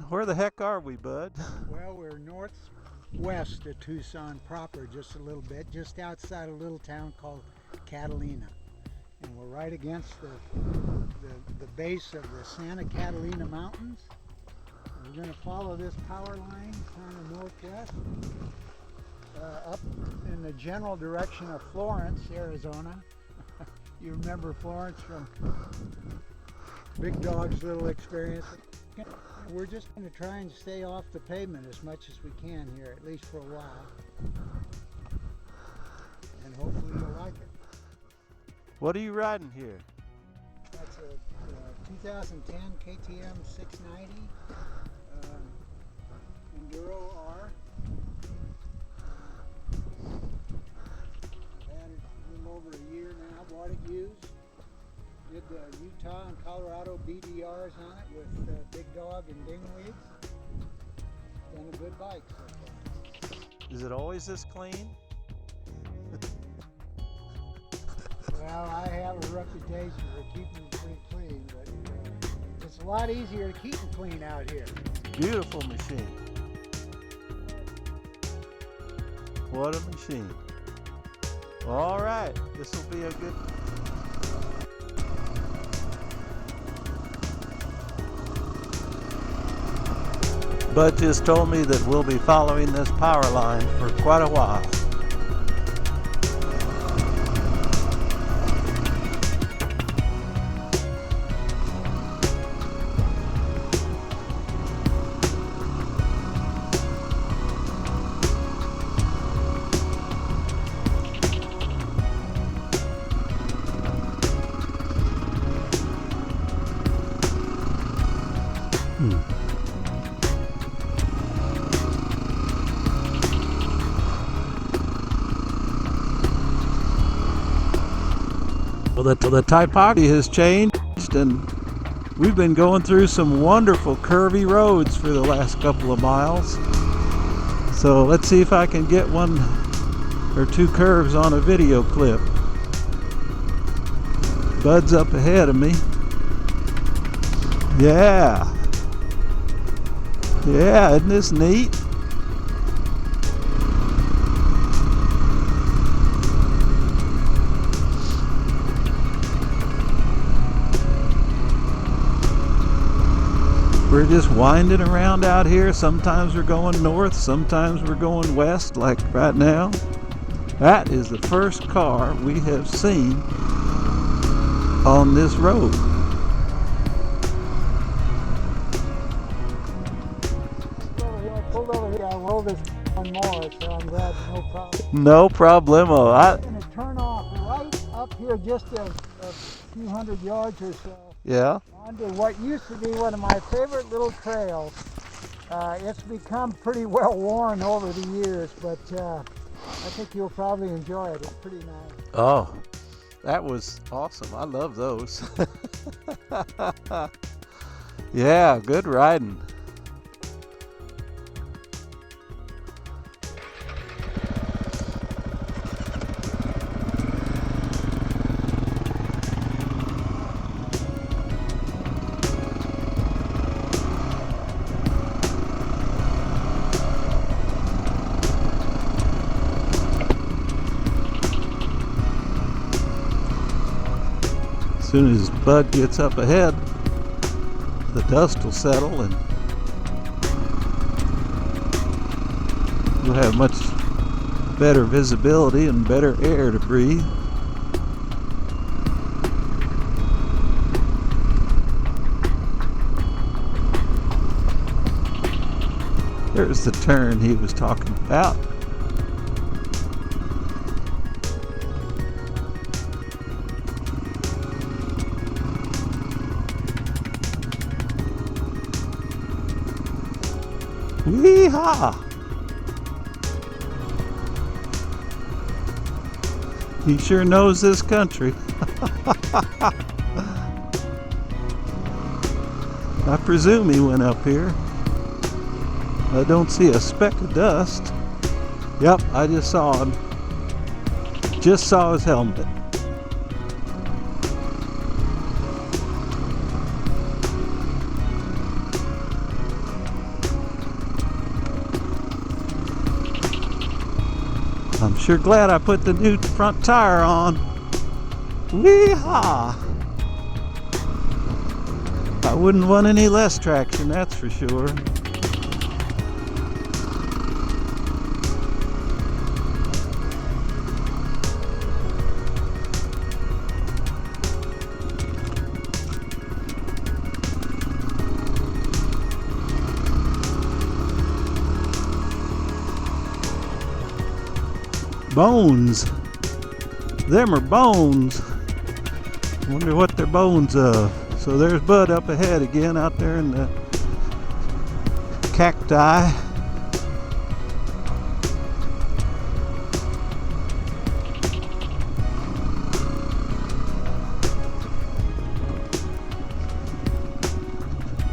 Where the heck are we, Bud? Well, we're northwest of Tucson proper, just a little bit, just outside a little town called Catalina. And we're right against the base of the Santa Catalina Mountains. And we're going to follow this power line kind of northwest, up in the general direction of Florence, Arizona. You remember Florence from Big Dog's little experience. We're just going to try and stay off the pavement as much as we can here, at least for a while. And hopefully you'll like it. What are you riding here? That's a 2010 KTM 690 Enduro R. I've had it a little over a year now, bought it used. Did Utah and Colorado BDRs on it with Big Dog and Dingweeds. Been a good bike so far. Is it always this clean? Well, I have a reputation for keeping it pretty clean, but it's a lot easier to keep it clean out here. Beautiful machine. What a machine. All right, this will be a good... Bud just told me that we'll be following this power line for quite a while. Well, the topography has changed, and we've been going through some wonderful curvy roads for the last couple of miles. So let's see if I can get one or two curves on a video clip. Bud's up ahead of me. Yeah. Yeah, isn't this neat? We're just winding around out here. Sometimes we're going north, sometimes we're going west, like right now. That is the first car we have seen on this road. I pulled over here, I rolled this one more, so I'm glad, no problem. No problemo. I'm going to turn off right up here just a few hundred yards or so. Yeah. Onto what used to be one of my favorite little trails. It's become pretty well worn over the years, but I think you'll probably enjoy it. It's pretty nice. Oh, that was awesome. I love those. Yeah, good riding. As soon as Bud gets up ahead, the dust will settle and you'll have much better visibility and better air to breathe. There's the turn he was talking about. Yee-haw! He sure knows this country. I presume he went up here. I don't see a speck of dust. Yep, I just saw him. Just saw his helmet. I'm sure glad I put the new front tire on. Wee-haw! I wouldn't want any less traction, that's for sure. Bones. Them are bones. Wonder what they're bones of. So there's Bud up ahead again out there in the cacti.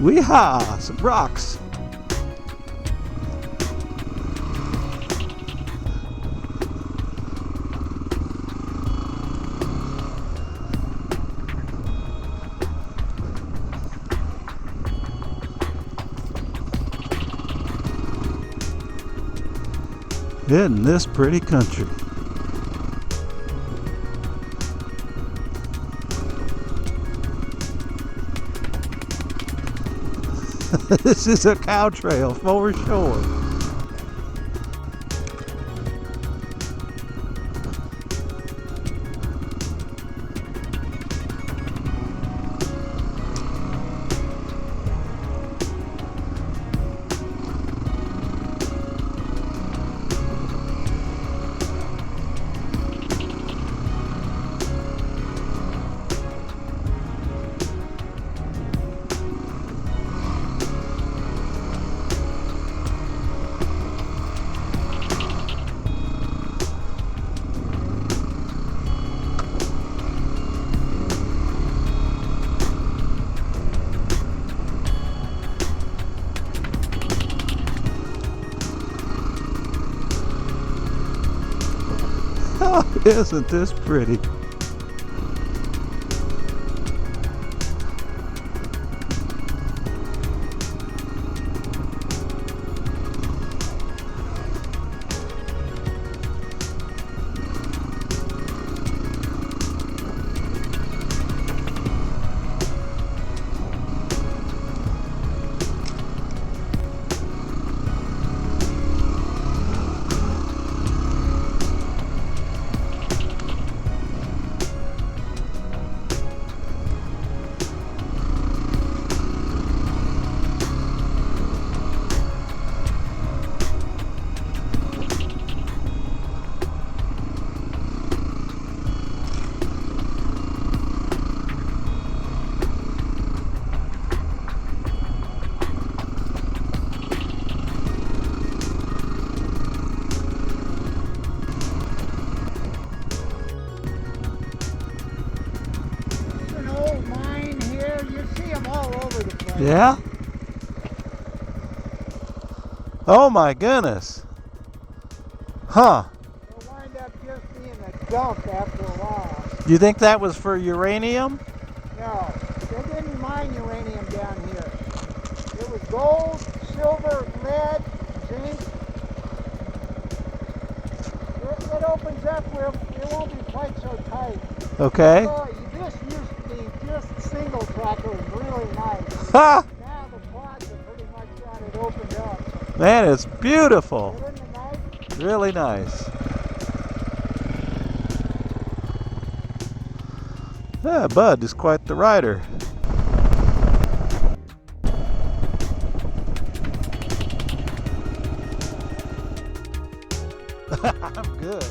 Wee-haw! Some rocks. Isn't this pretty country? This is a cow trail for sure. Oh, isn't this pretty? Yeah? Oh my goodness. Huh. It'll wind up just being a dump after a while. You think that was for uranium? No, they didn't mine uranium down here. It was gold, silver, lead, zinc. It opens up where it won't be quite so tight. Okay. So this used to be just single track. It was really nice. Ha! Now the quads are pretty much got it opened up. Man, it's beautiful. Isn't it nice? Really nice. Yeah, Bud is quite the rider. I'm good.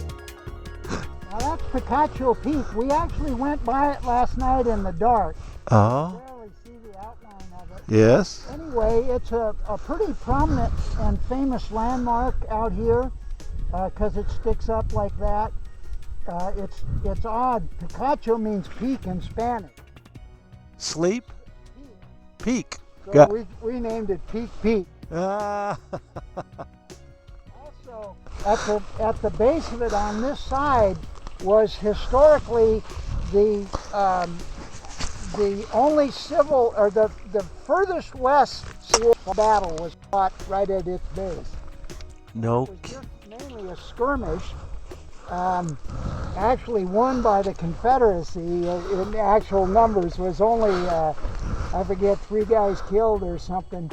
Now that's Picacho Peak. We actually went by it last night in the dark. Oh. Barely see the outline of it. Yes. Anyway, it's a pretty prominent and famous landmark out here because it sticks up like that. It's odd. Picacho means peak in Spanish. Sleep? Peak. So we named it Peak Peak. Ah. Also, at the base of it on this side was historically the only civil, or the furthest west civil battle was fought right at its base. No. It was just mainly a skirmish, Actually won by the Confederacy. In actual numbers was only, I forget, 3 guys killed or something.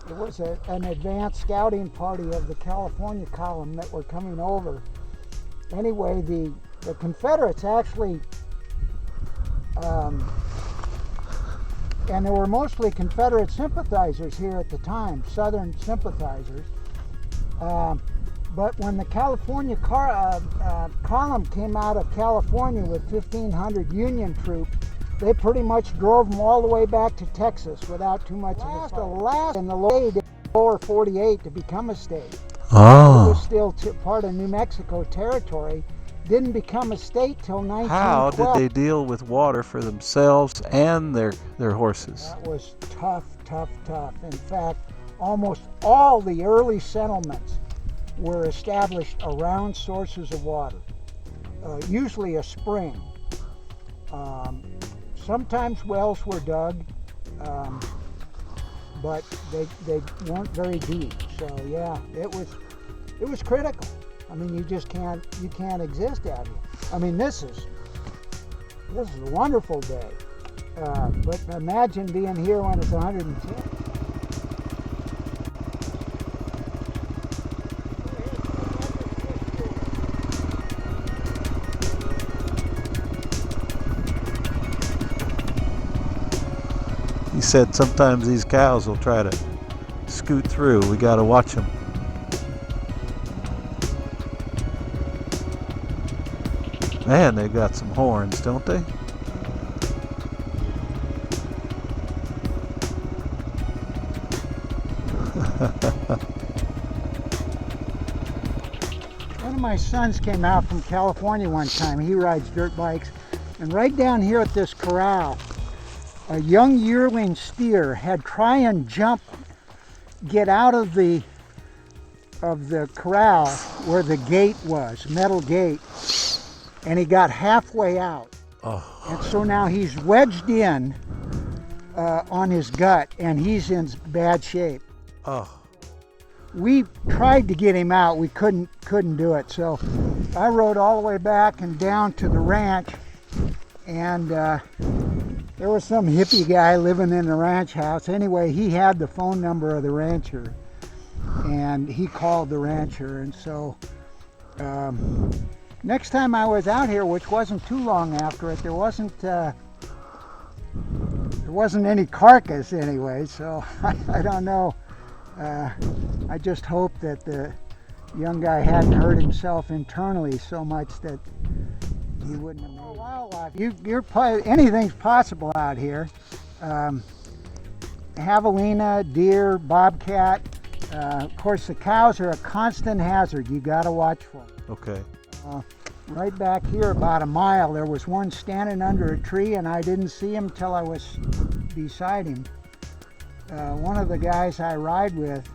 It was an advanced scouting party of the California column that were coming over. Anyway, the Confederates actually, and there were mostly Confederate sympathizers here at the time, Southern sympathizers. But when the California column came out of California with 1,500 Union troops, they pretty much drove them all the way back to Texas without too much of a fight. Last in the lower 48 to become a state. Oh. It was still part of New Mexico territory. Didn't become a state till 1912. How did they deal with water for themselves and their horses? That was tough. In fact, almost all the early settlements were established around sources of water, usually a spring. Sometimes wells were dug, but they weren't very deep. So yeah, it was critical. I mean, you can't exist out here. I mean, this is a wonderful day, but imagine being here when it's 110. He said sometimes these cows will try to scoot through. We got to watch them. Man, they got some horns, don't they? One of my sons came out from California one time. He rides dirt bikes, and right down here at this corral, a young yearling steer had tried and get out of the corral where the gate was, metal gate, and he got halfway out. Oh. And so now he's wedged in on his gut, and he's in bad shape. Oh. We tried to get him out. We couldn't do it. So I rode all the way back and down to the ranch, and there was some hippie guy living in the ranch house. Anyway, he had the phone number of the rancher, and he called the rancher. And so next time I was out here, which wasn't too long after it, there wasn't any carcass anyway. So I don't know. I just hope that the young guy hadn't hurt himself internally so much that he wouldn't have made it. Wildlife, anything's possible out here. Javelina, deer, bobcat. Of course, the cows are a constant hazard. You got to watch for them. Okay. Right back here, about a mile, there was one standing under a tree, and I didn't see him till I was beside him. One of the guys I ride with,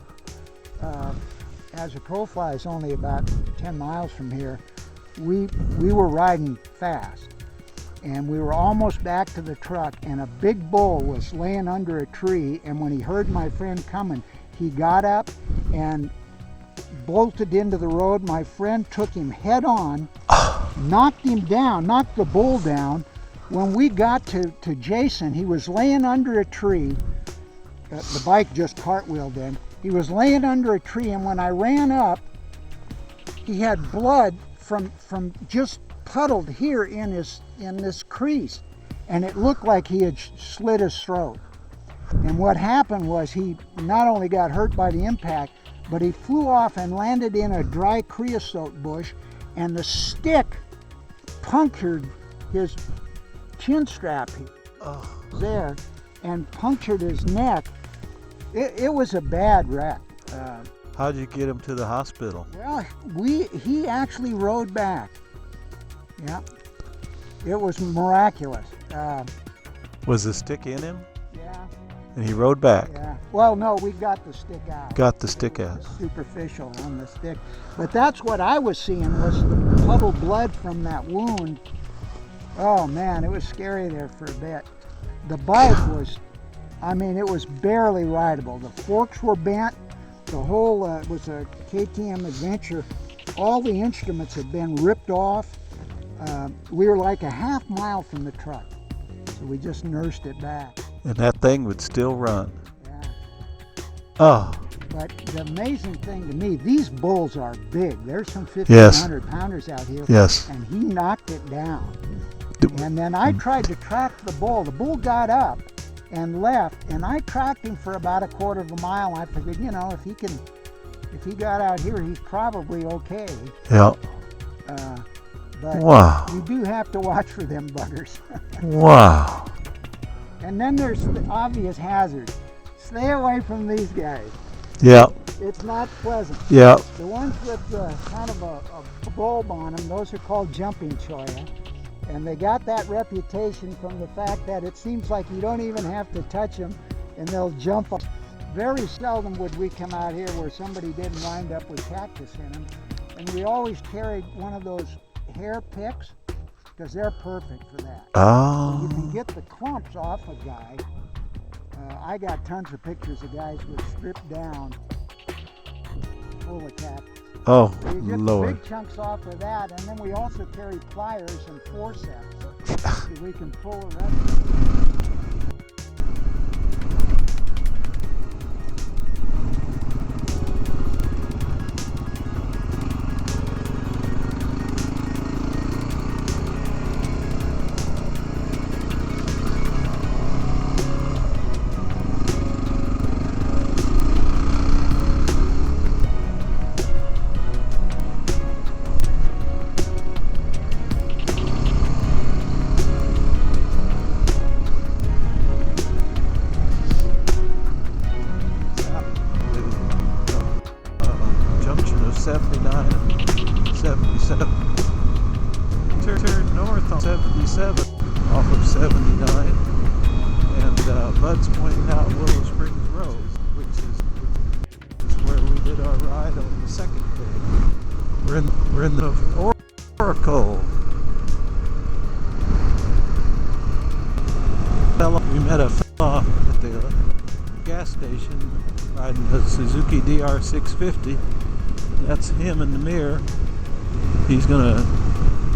as a crow flies only about 10 miles from here, we were riding fast, and we were almost back to the truck, and a big bull was laying under a tree, and when he heard my friend coming, he got up and bolted into the road. My friend took him head on, knocked him down, knocked the bull down. When we got to Jason, he was laying under a tree. The bike just cartwheeled in. He was laying under a tree, and when I ran up, he had blood from just puddled here in this crease, and it looked like he had slit his throat. And what happened was he not only got hurt by the impact, but he flew off and landed in a dry creosote bush, and the stick punctured his chin strap there and punctured his neck. It was a bad wreck. How'd you get him to the hospital? Well, he actually rode back. Yeah, it was miraculous. Was the stick in him? Yeah. And he rode back? Yeah. Well, no, we got the stick out. Got the stick out. Superficial on the stick. But that's what I was seeing, was the puddled blood from that wound. Oh man, it was scary there for a bit. The bike was, it was barely rideable. The forks were bent. The whole was a KTM Adventure all the instruments had been ripped off. We were like a half mile from the truck, so we just nursed it back. And that thing would still run. Yeah. Oh, But the amazing thing to me, these bulls are big. There's some Yes. 1,500 pounders out here. yes. And he knocked it down. D- And then I tried to track the bull. The bull got up and left, and I tracked him for about a quarter of a mile. I figured, you know, if he got out here, he's probably okay. Yeah. But Wow. you do have to watch for them buggers. Wow. And then there's the obvious hazards. Stay away from these guys. Yeah. It's not pleasant. Yeah. The ones with kind of a bulb on them, those are called jumping choya. And they got that reputation from the fact that it seems like you don't even have to touch them and they'll jump up. Very seldom would we come out here where somebody didn't wind up with cactus in them. And we always carried one of those hair picks because they're perfect for that. You can Oh. get the clumps off a guy. I got tons of pictures of guys with stripped down full of cactus. Oh, You get Lord. the big chunks off of that, and then we also carry pliers and forceps so we can pull the rest. Junction of 79 and 77. Turn north on 77 off of 79. And Bud's pointing out Willow Springs Road, which is where we did our ride on the second day. We're in the Oracle. We met a fella at the gas station riding the Suzuki DR650. That's him in the mirror. He's gonna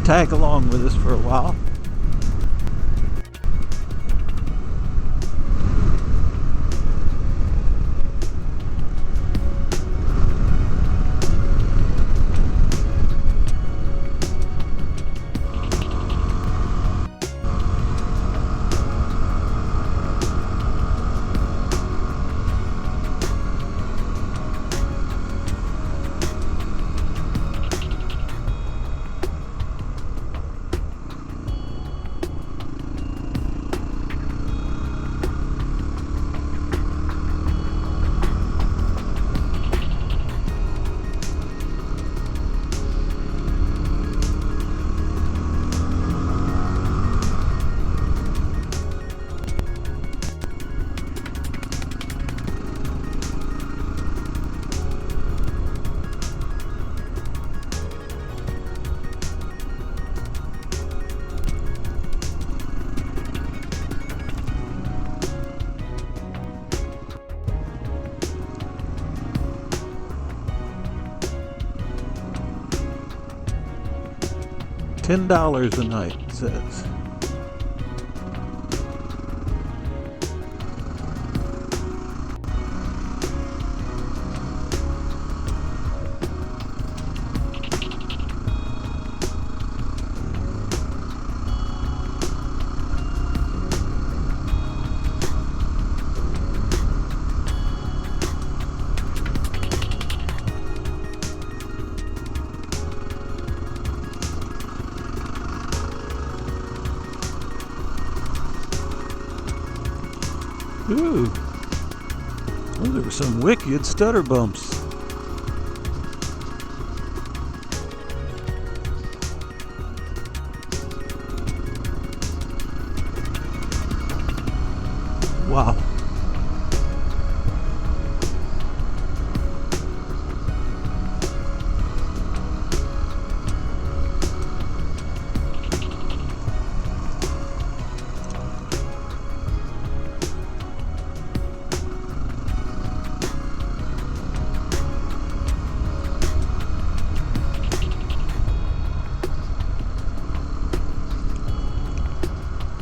tag along with us for a while. $10 a night, it says. Ooh. Oh, there were some wicked stutter bumps. Wow.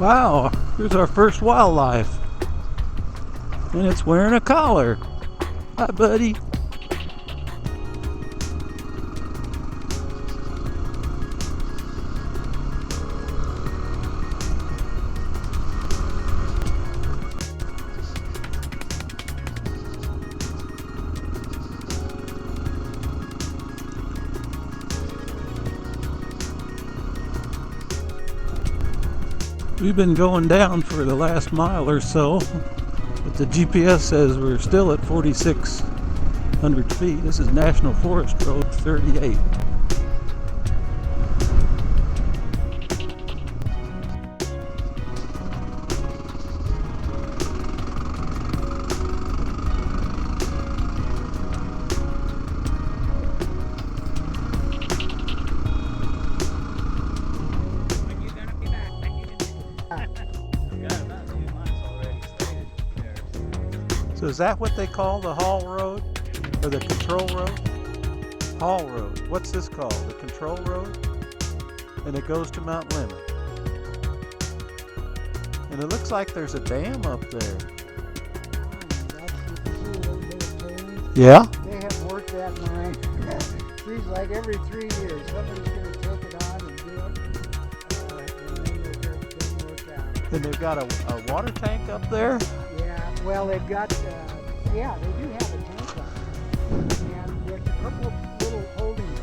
Wow, here's our first wildlife. And it's wearing a collar. Hi, buddy. We've been going down for the last mile or so, but the GPS says we're still at 4,600 feet. This is National Forest Road 38. So is that what they call the haul road or the control road? Haul road. What's this called? The control road? And it goes to Mount Lemmon. And it looks like there's a dam up there. Yeah? They have worked that mine. Seems like every 3 years somebody's going to take it on and do it. And then it doesn't work out. And they've got a water tank up there? Well, they've got, yeah, they do have a tank on it. And there's a couple of little holding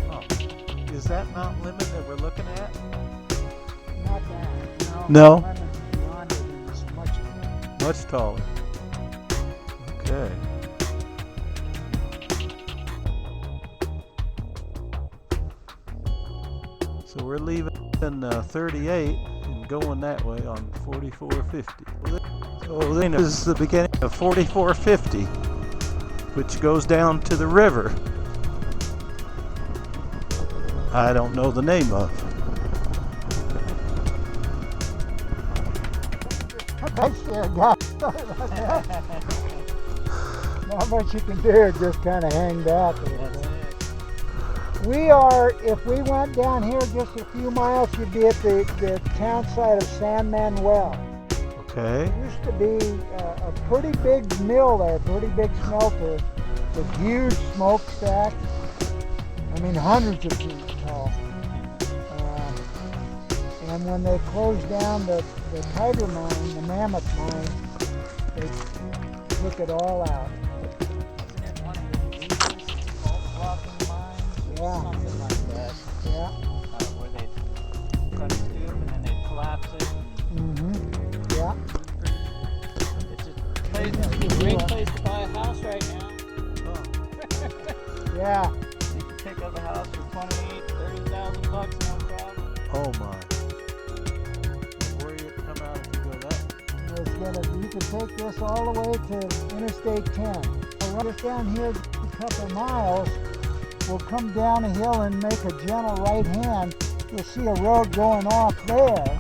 ponds. Is that Mount Lemmon that we're looking at? Not that. No. Lemmon's beyond it and it's much taller. Much taller. Okay. So we're leaving 38 and going that way on 4450. So then this is the beginning of 4450, which goes down to the river I don't know the name of. Not much you can do, just kind of hang back. We are, if we went down here just a few miles, you'd be at the town site of San Manuel. Okay. It used to be a pretty big mill there, pretty big smelter with huge smokestacks. I mean, hundreds of feet tall. And when they closed down the tiger mine, the mammoth mine, they took it all out. Isn't it one of the deepest fault-blocking mines or something like that? Yeah. Where they cut a tube and then they collapse it. Yeah. It's a great place to buy a house right now. Yeah. You can pick up a house for $28,000, $30,000 no problem. Oh my. Where you come out if you go that? You can take this all the way to Interstate 10. Right down here a couple miles, we'll come down a hill and make a gentle right hand. You'll see a road going off there.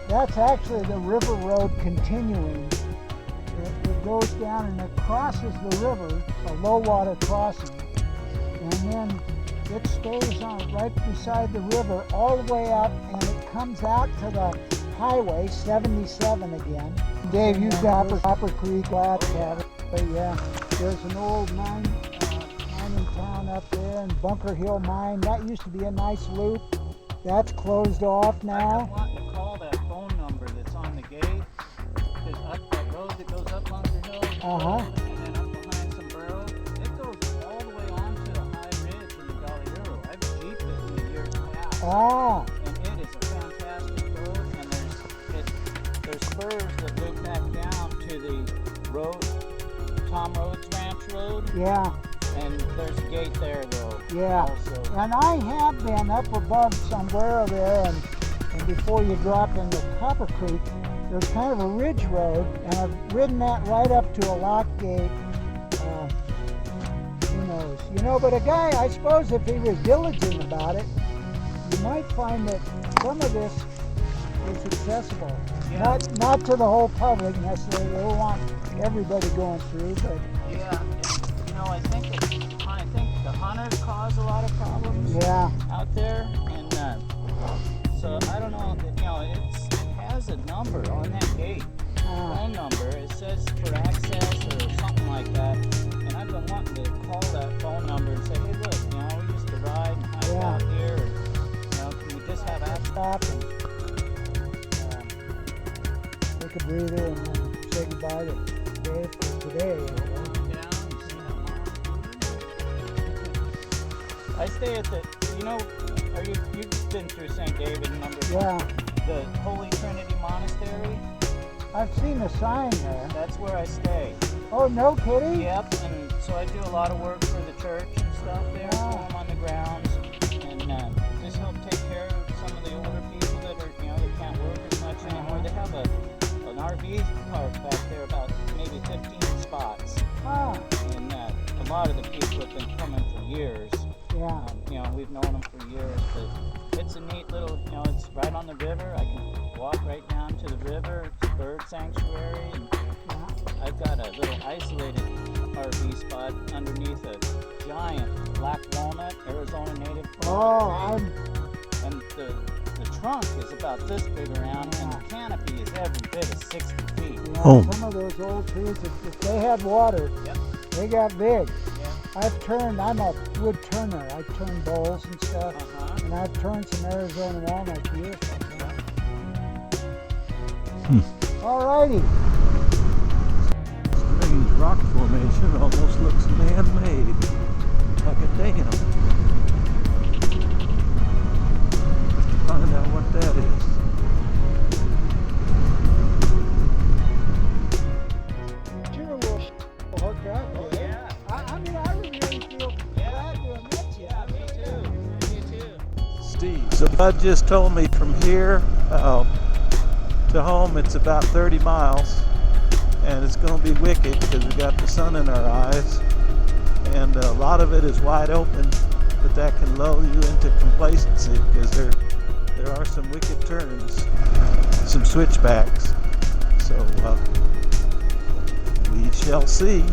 That's actually the river road continuing. It goes down and it crosses the river, a low water crossing, and then it stays on right beside the river all the way up, and it comes out to the highway 77 again. Dave, you've got Copper Creek out there. Yeah, there's an old mine in town up there, and Bunker Hill Mine. That used to be a nice loop. That's closed off now. I've been wanting to call that phone number that's on the gate. There's up that road that goes up Bunker Hill, and then up behind Sombrero. It goes all the way onto the high ridge in the Valley River. I've jeeped it in the years past. And it is a fantastic road, and there's spurs that loop back down to the road, Tom Rhodes Ranch Road. Yeah. And there's a gate there though. Yeah. Also. And I have been up above Sombrero there, and before you drop into Copper Creek, there's kind of a ridge road, and I've ridden that right up to a lock gate. Who knows? You know, but a guy, I suppose if he was diligent about it, you might find that some of this is accessible. Yeah. Not to the whole public necessarily. They don't want everybody going through, but Yeah, you know, I think the hunters cause a lot of problems yeah. out there, and number on that gate. Phone number. It says for access or something like that. And I've been wanting to call that phone number and say, hey, look, you know, we used to ride and hike out here. And, you know, can we just have access? Stop and take a breather and then say goodbye to Dave for today. I stay at the, you know, you've been through St. David a number of times. Yeah. The Holy Trinity Monastery. I've seen a sign there. That's where I stay. Oh, no kidding? Yep, and so I do a lot of work for the church and stuff there, I'm on the grounds, and just help take care of some of the older people that are, you know, that can't work as much anymore. They have an RV park back there, about maybe 15 spots. And a lot of the people have been coming for years. Yeah. You know, we've known them for years, but it's a neat little, you know, it's right on the river. I can walk right down to the river. It's a bird sanctuary, and I've got a little isolated RV spot underneath a giant black walnut, Arizona native pine tree. And the trunk is about this big around, and the canopy is every bit of 60 feet. Yeah, some of those old trees, if they had water, they got big. I'm a wood turner. I turn bowls and stuff, and I've turned some Arizona walnuts years ago. Alrighty. Strange rock formation, almost looks man-made, like a dam. Find out what that is. Sure we'll hook up. Oh, yeah. I mean, I would really feel glad to have met you. Yeah, me too. Me too. Steve. So Bud just told me from here to home it's about 30 miles, and it's going to be wicked because we got the sun in our eyes, and a lot of it is wide open, but that can lull you into complacency because there are some wicked turns, some switchbacks. So we shall see.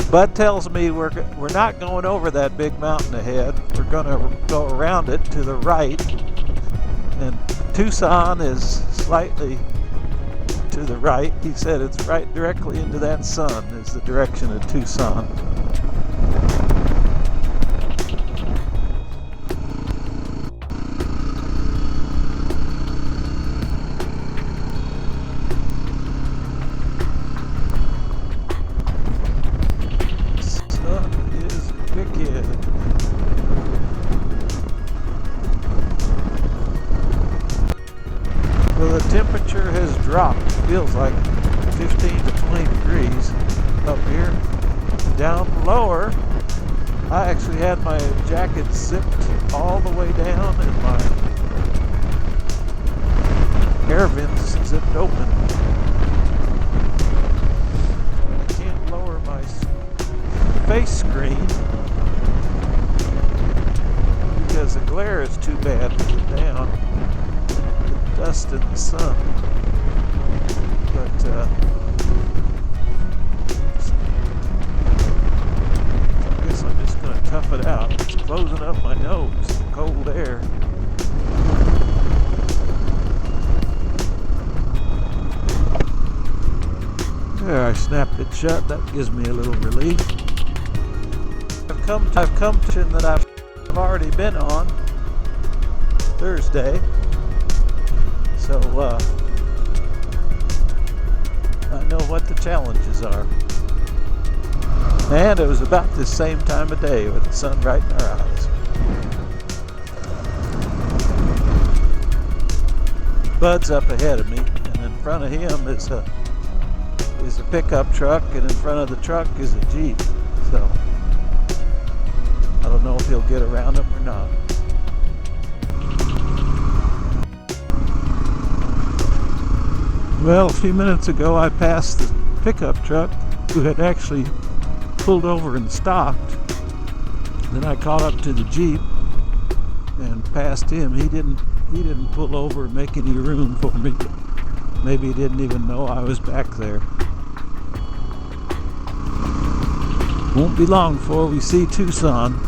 Bud tells me we're not going over that big mountain ahead. We're going to go around it to the right. And Tucson is slightly to the right. He said it's right directly into that sun is the direction of Tucson. Well, the temperature has dropped. It feels like 15 to 20 degrees up here. Down lower, I actually had my jacket zipped all the way down and my air vents zipped open. I can't lower my face screen because the glare is too bad to get down. Dust in the sun, but I guess I'm just going to tough it out. It's closing up my nose, the cold air. There, I snapped it shut. That gives me a little relief. I've come to that I've already been on Thursday. So I know what the challenges are. And it was about the same time of day with the sun right in our eyes. Bud's up ahead of me, and in front of him is a pickup truck, and in front of the truck is a Jeep. So I don't know if he'll get around him or not. Well, a few minutes ago I passed the pickup truck who had actually pulled over and stopped. Then I caught up to the Jeep and passed him. He didn't pull over and make any room for me. Maybe he didn't even know I was back there. Won't be long before we see Tucson.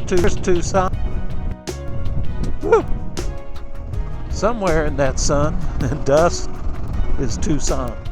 There's Tucson. Woo. Somewhere in that sun and dust is Tucson.